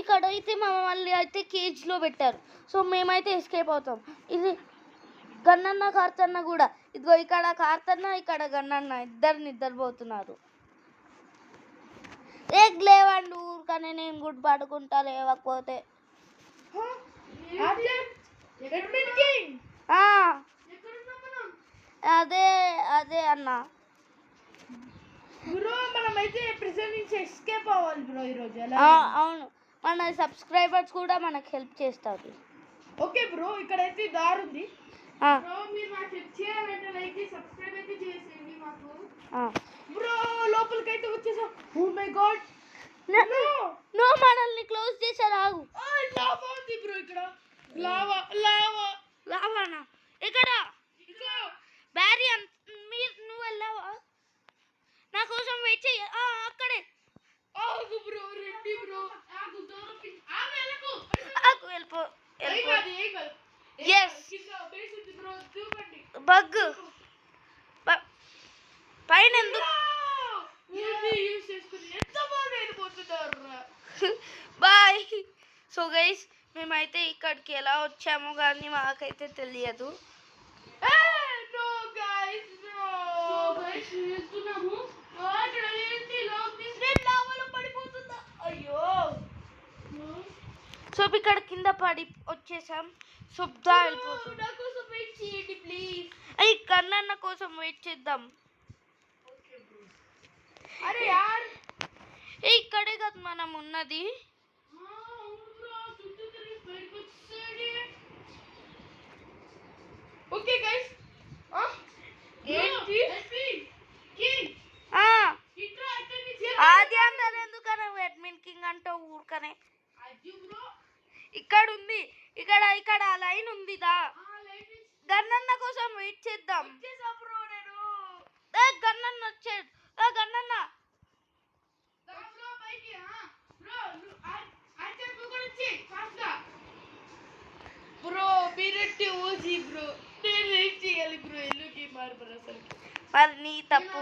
ఇక్కడ అయితే మమ్మల్ని అయితే కేజ్లో పెట్టారు. సో మేమైతే ఎస్కేప్ అవుతాం. ఇది గన్నన్న కార్తన్న కూడా ఇదిగో ఇక్కడ కార్తన్న ఇక్కడ గన్నన్న ఇద్దరు నిద్రపోతున్నారు. లేవండి ఊరికనే నేను గుడ్ పడుకుంటా లేవకపోతే. అదే అదే అన్న బ్రో మనమైతే ప్రెజెంట్ నుంచి ఎస్కేప్ అవ్వాలి బ్రో ఈరోజు. అవును, మన సబ్స్క్రైబర్స్ కూడా మనకు హెల్ప్ చేస్తారు. ఓకే బ్రో, ఇక్కడైతే దారి ఉంది బ్రో. మీరు మాకు హెల్ప్ చేయాలంటే లైక్ చేసి సబ్స్క్రైబ్ అయితే చేసేయండి మాకు. బ్రో లోపలికైతే వచ్చేసాం. ఓ మై గాడ్, నో మనల్ని క్లోజ్ చేశారు. ఆగు, లావా ఉంది బ్రో ఇక్కడ. లావా లావా లావానా? ఇక్కడ బ్యారీ నువ్వు వెళ్ళావా? నా కోసం వెయిట్ చెయ్యి. అక్కడే ఆగు బ్రో, రెడ్డి బ్రో. ఆగు వెళ్ళిపో. బగ్ పైన ఎందుకు? బాయ్. సో గైస్ మేమైతే ఇక్కడికి ఎలా వచ్చామో కానీ మాకైతే తెలియదు. సో ఇక్కడ కింద పడి వచ్చేసాం. శుద్ధ వెళ్ళిపోతుంది. అయ్యి కన్నన్న కోసం వెయిట్ చేద్దాం. ఇక్కడే కదా మనం ఉన్నది. ఓకే గైస్, అది అందరు ఎందుకనే అడ్మిన్ కింగ్ అంటే ఊరికనే. ఇక్కడ ఉంది, ఇక్కడ ఇక్కడ లైన్ ఉంది దా. గన్నన్న కోసం వెయిట్ చేద్దాం. గన్నన్న వచ్చాడు. గన్నన్న బ్రో మీరెట్టి ఓజీ బ్రో. నేను ఏం చేయాలి బ్రో? ఎల్లుకి మారిపోరు అసలు. మరి నీ తప్పు.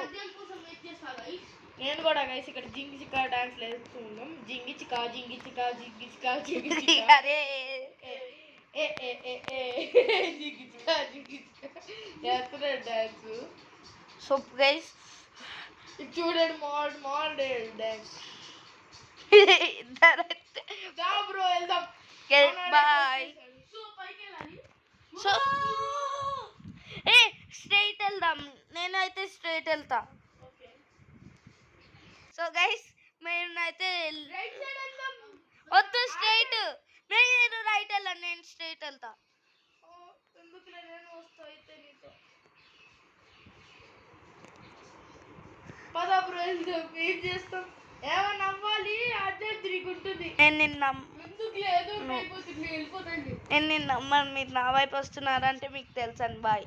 నేను కూడా గైస్ ఇక్కడ జింగి చికా డాన్స్ వేస్తూ ఉన్నాం. జింగి చికా జింగి చికా జింగి చికా జింగి చికా. అరే ఏ ఏ ఏ ఏ జింగి చికా జింగి చికా చేస్తున్నాడు డాన్స్. సో గైస్ చూడండి మోడ్ డాన్స్. దా బ్రో వెళ్దాం. బాయ్. సో స్ట్రైట్ వెళ్దాం. నేనైతే స్ట్రైట్ వెళ్తా. సో గైస్ మేమైతే వద్దు స్ట్రైట్. నేను రైట్ వెళ్ళాను, నేను స్ట్రైట్ వెళ్తా. పద బ్రో వెళ్దాం. ఏం చేస్తాం? ఏమన్నా అవ్వాలి, అదే తిరుగుంటుంది. నేను నిన్న వెళ్ళిపోతండి. నేను నిన్న మీరు నా వైపు వస్తున్నారంటే మీకు తెలుసని. బాయ్.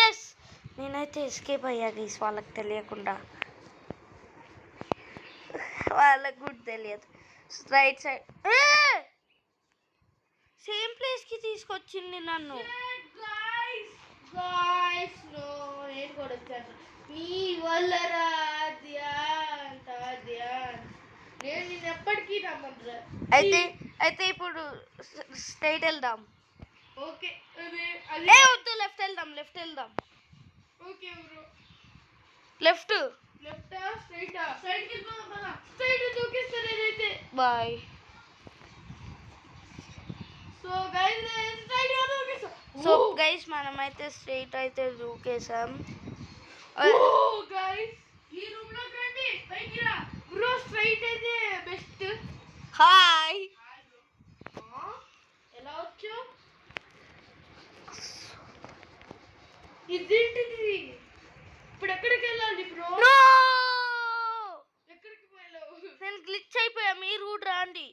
ఎస్ నేనైతే ఎస్కేప్ అయ్యా గైస్, వాళ్ళకి తెలియకుండా. వాళ్ళకి కూడా తెలియదు. రైట్ సైడ్ సేమ్ ప్లేస్కి తీసుకొచ్చింది నన్ను. నేను కూడా వచ్చాను మీ వల్లరా. నేను నేను ఎప్పటికీ నమ్మరా. అయితే ఇప్పుడు స్ట్రైట్ వెళ్దాం. ఓకే వద్దు లెఫ్ట్ వెళ్దాం. Okay bro. లెఫ్ట్ స్ట్రైట్ దూకిస్తాను నేనైతే. బాయ్. సో గైస్ మనమైతే స్ట్రైట్ అయితే దూకేసాం. ఈ రూమ్ లో రండి, పైకి రా బ్రో. స్ట్రైట్ అయితే బెస్ట్. హాయ్. ఎలా వచ్చావు? ఇదేంటిది? ఇప్పుడు ఎక్కడికి వెళ్ళాలి బ్రో? ఎక్కడికి పోయావు? నేను గ్లిచ్ అయిపోయా. మీరు కూడా రండి.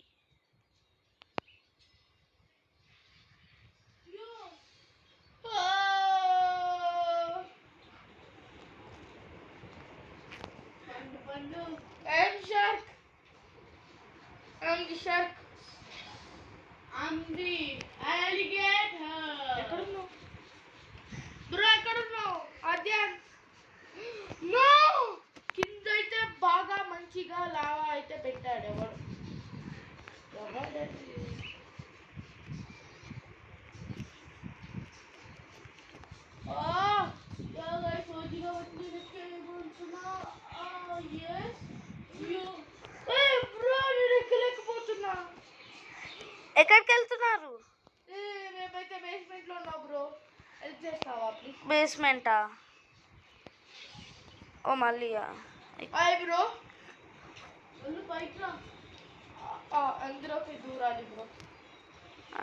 I'm the shark. I'm the alligator. ఎక్కడున్నావు బ్రో? ఎక్కడున్నావు? అధ్యాన్. నో, కింద అయితే బాగా మంచిగా లావా అయితే పెట్టాడు ఎవడు. ఎక్కడికి వెళ్తున్నారు? మేమైతే బేస్మెంట్ లో ఉన్నాం బ్రో. హెల్ప్ చేస్తావా ప్లీజ్? బేస్మెంటా? ఓ మళ్ళీయా? Hi bro. బైక్ రా. అందులోకి దూరాలి బ్రో.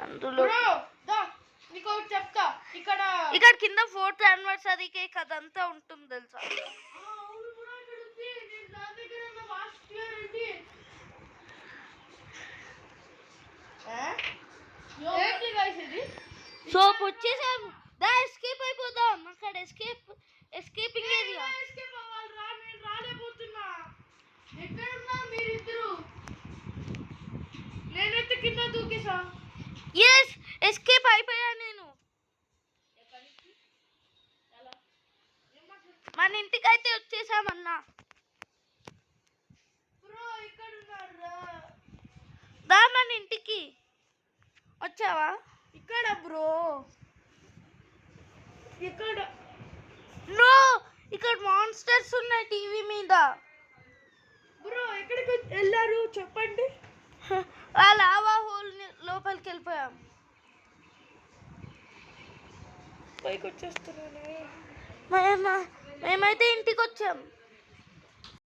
అందులో బ్రో దా నీకు ఒకటి చెప్తా. ఇక్కడ కింద 4th యానివర్సరీ కేక్ అదంతా ఉంటుంది తెలుసా? అవును బ్రో, ఇక్కడ ఉంది. నేను దాని దగ్గర ఉన్న లాస్ట్ ఇయర్ ఉంది. ఏంటి గైస్ ఇది? సోప్ వచ్చేసాము. దా ఎస్కేప్ అయిపోదాం. అక్కడ ఎస్కేపింగ్ ఏరియా. ఎస్కేప్ అవ్వాలి రా. నేను రాలేకపోతున్నా. ఎక్కడున్నా మీరిద్దరు? నేనైతే కింద దూకేసా. ఎస్ ఎస్కేప్ అయిపోయా నేను. మన ఇంటికైతే వచ్చేసామన్నా. బ్రో ఇక్కడ ఉన్నారా? దా మన ఇంటికి వచ్చావా? ఇక్కడ బ్రో. ఇక్కడ నో, ఇక్కడ మాన్స్టర్స్ ఉన్నాయి టీవీ మీద. బ్రో ఎక్కడికి వెళ్ళారు చెప్పండి. ఆ లావా హోల్ లోపలికి వెళ్ళిపోయాం. పైకి వచ్చేస్తున్నాను. మేమైతే ఇంటికి వచ్చాం.